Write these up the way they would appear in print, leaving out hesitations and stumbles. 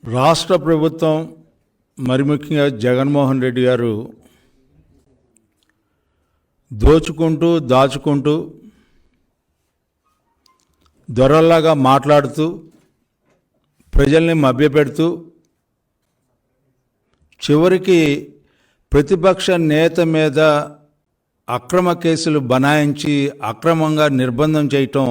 రాష్ట్ర ప్రభుత్వం మరి ముఖ్యంగా జగన్మోహన్ రెడ్డి గారు దోచుకుంటూ దాచుకుంటూ దొరల్లాగా మాట్లాడుతూ ప్రజల్ని మభ్యపెడుతూ చివరికి ప్రతిపక్ష నేత మీద అక్రమ కేసులు బనాయించి అక్రమంగా నిర్బంధం చేయటం,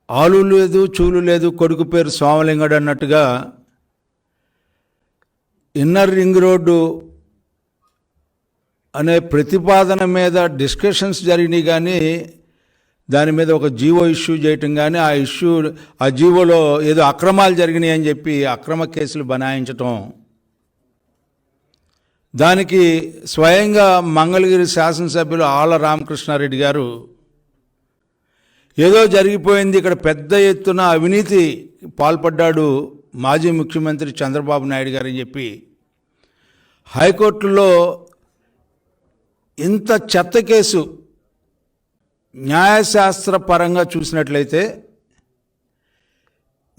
ఆలు లేదు చూలు లేదు కొడుకు పేరు సోమలింగడు అన్నట్టుగా ఇన్నర్ రింగ్ రోడ్డు అనే ప్రతిపాదన మీద డిస్కషన్స్ జరిగినాయి, కానీ దాని మీద ఒక జీవో ఇష్యూ చేయటం కానీ ఆ జీవోలో ఏదో అక్రమాలు జరిగినాయి అని చెప్పి అక్రమ కేసులు బనాయించటం, దానికి స్వయంగా మంగళగిరి శాసనసభ్యులు ఆళ్ల రామకృష్ణారెడ్డి గారు ఏదో జరిగిపోయింది, ఇక్కడ పెద్ద ఎత్తున అవినీతి పాల్పడ్డాడు మాజీ ముఖ్యమంత్రి చంద్రబాబు నాయుడు గారు అని చెప్పి హైకోర్టులో ఇంత చెత్త కేసు న్యాయశాస్త్ర పరంగా చూసినట్లయితే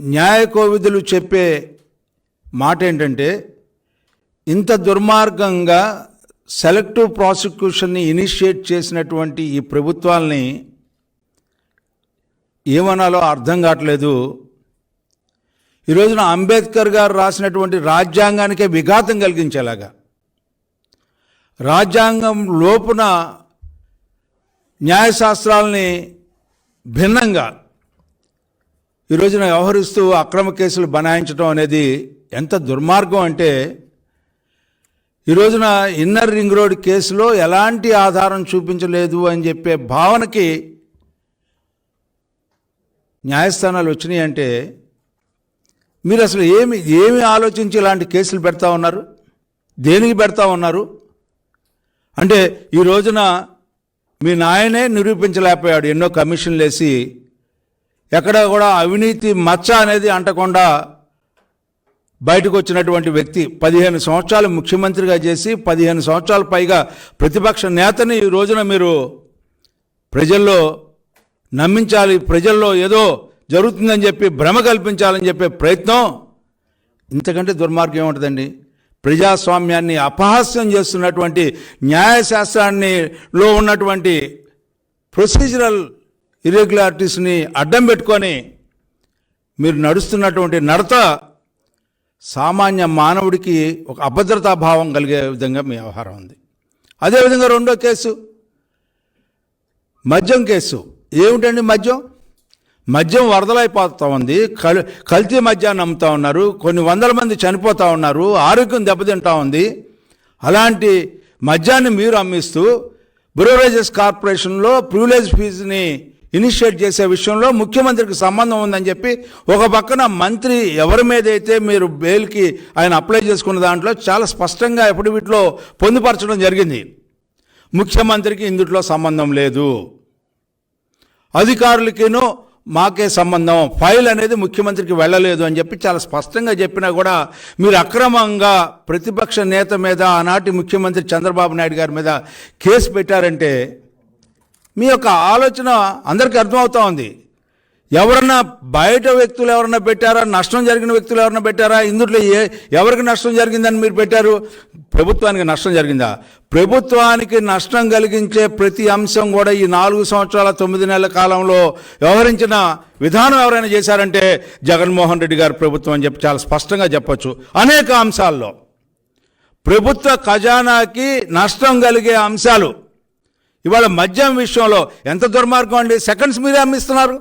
న్యాయ కోవిదులు చెప్పే మాట ఏంటంటే, ఇంత దుర్మార్గంగా సెలెక్టివ్ ప్రాసిక్యూషన్ని ఇనిషియేట్ చేసినటువంటి ఈ ప్రభుత్వాల్ని ఏమనాలో అర్థం కావట్లేదు. ఈ రోజున అంబేద్కర్ గారు రాసినటువంటి రాజ్యాంగానికే విఘాతం కలిగించేలాగా, రాజ్యాంగం లోపున న్యాయశాస్త్రాలని భిన్నంగా ఈ రోజున వ్యవహరిస్తూ అక్రమ కేసులు బనాయించడం అనేది ఎంత దుర్మార్గం అంటే, ఈ రోజున ఇన్నర్ రింగ్ రోడ్ కేసులో ఎలాంటి ఆధారం చూపించలేదు అని చెప్పే భావనకి న్యాయస్థానాలు వచ్చినాయి అంటే, మీరు అసలు ఏమి ఆలోచించి ఇలాంటి కేసులు పెడతా ఉన్నారు? దేనికి పెడతా ఉన్నారు? అంటే ఈ రోజున మీ నాయనే నిరూపించలేకపోయాడు, ఎన్నో కమిషన్లు వేసి ఎక్కడ కూడా అవినీతి మచ్చ అనేది అంటకుండా బయటకు వచ్చినటువంటి వ్యక్తి, 15 సంవత్సరాలు ముఖ్యమంత్రిగా చేసి 15 సంవత్సరాల పైగా ప్రతిపక్ష నేతని ఈ రోజున మీరు ప్రజల్లో నమ్మించాలి, ప్రజల్లో ఏదో జరుగుతుందని చెప్పి భ్రమ కల్పించాలని చెప్పే ప్రయత్నం, ఇంతకంటే దుర్మార్గం ఏముంటుందండి? ప్రజాస్వామ్యాన్ని అపహాస్యం చేస్తున్నటువంటి న్యాయశాస్త్రాన్నిలో ఉన్నటువంటి ప్రొసీజరల్ ఇర్రెగ్యులారిటీస్ని అడ్డం పెట్టుకొని మీరు నడుస్తున్నటువంటి నడత సామాన్య మానవుడికి ఒక అభద్రతా భావం కలిగే విధంగా మీ వ్యవహారం ఉంది. అదేవిధంగా రెండో కేసు మద్యం కేసు. ఏమిటండి మద్యం వరదలైపోతూ ఉంది, కల్తీ మద్యాన్ని అమ్ముతూ ఉన్నారు, కొన్ని వందల మంది చనిపోతూ ఉన్నారు, ఆరోగ్యం దెబ్బతింటూ ఉంది. అలాంటి మద్యాన్ని మీరు అమ్మిస్తూ బ్రూవరేజెస్ కార్పొరేషన్లో ప్రివిలేజ్ ఫీజుని ఇనిషియేట్ చేసే విషయంలో ముఖ్యమంత్రికి సంబంధం ఉందని చెప్పి ఒక పక్కన మంత్రి ఎవరి మీద అయితే మీరు బెయిల్కి ఆయన అప్లై చేసుకున్న దాంట్లో చాలా స్పష్టంగా ఎఫిడవిట్లో పొందుపరచడం జరిగింది, ముఖ్యమంత్రికి ఇందులో సంబంధం లేదు, అధికారులకేనో మాకే సంబంధం, ఫైల్ అనేది ముఖ్యమంత్రికి వెళ్ళలేదు అని చెప్పి చాలా స్పష్టంగా చెప్పినా కూడా మీరు అక్రమంగా ప్రతిపక్ష నేత మీద, ఆనాటి ముఖ్యమంత్రి చంద్రబాబు నాయుడు గారి మీద కేసు పెట్టారంటే మీ యొక్క ఆలోచన అందరికీ అర్థమవుతూ ఉంది. ఎవరన్నా బయట వ్యక్తులు ఎవరన్నా పెట్టారా? నష్టం జరిగిన వ్యక్తులు ఎవరన్నా పెట్టారా? ఇందులో ఎవరికి నష్టం జరిగిందని మీరు పెట్టారు? ప్రభుత్వానికి నష్టం జరిగిందా? ప్రభుత్వానికి నష్టం కలిగించే ప్రతి అంశం కూడా ఈ 4 సంవత్సరాల 9 నెలల కాలంలో వ్యవహరించిన విధానం ఎవరైనా చేశారంటే జగన్మోహన్ రెడ్డి గారి ప్రభుత్వం అని చెప్పి చాలా స్పష్టంగా చెప్పొచ్చు. అనేక అంశాల్లో ప్రభుత్వ ఖజానాకి నష్టం కలిగే అంశాలు, ఇవాళ మద్యం విషయంలో ఎంత దుర్మార్గం అండి! సెకండ్స్ మీరే అమ్మిస్తున్నారు.